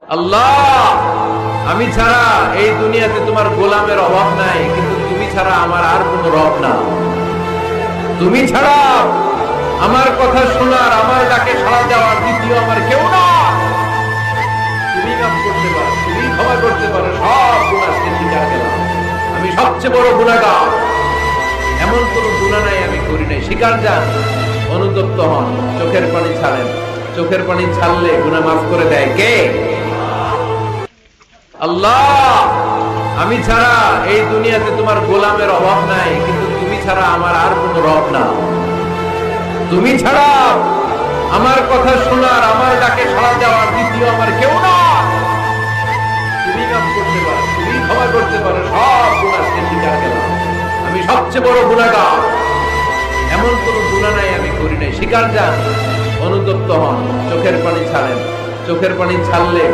আল্লাহ, আমি ছাড়া এই দুনিয়াতে তোমার গোলামের অভাব নাই, কিন্তু তুমি ছাড়া আমার আর কোনো রব না। তুমি ছাড়া আমার কথা শোনার, আমার ডাকে সাড়া দেওয়ার দ্বিতীয় আমার কেউ না। তুমি মাফ করতে পারো, তুমি ক্ষমা করতে পারো, সব গুনাহকে স্বীকার করলাম। আমি সবচেয়ে বড় গুনাহগার, এমন কোন গুনাহ নাই আমি করি নাই। স্বীকার যান, অনুতপ্ত হন, চোখের পানি ছাড়েন। চোখের পানি ছাড়লে গুনাহ মাফ করে দেয় কে? আল্লাহ, আমি ছাড়া এই দুনিয়াতে তোমার গোলামের অভাব নাই, কিন্তু তুমি ছাড়া আমার আর কোনো রব না। তুমি ছাড়া আমার কথা শোনার, আমার ডাকে সাড়া দেওয়ার দ্বিতীয় আমার কেউ না। তুমি মাফ করতে পারো, তুমি ক্ষমা করতে পারো, সব গুনাহকে স্বীকার করলাম। আমি সবচেয়ে বড় গুনাহগার, এমন কোন গুনাহ নাই আমি করি নাই। স্বীকার যান, অনুতপ্ত হন, চোখের পানি ছাড়েন। চোখের পানি ছাড়লে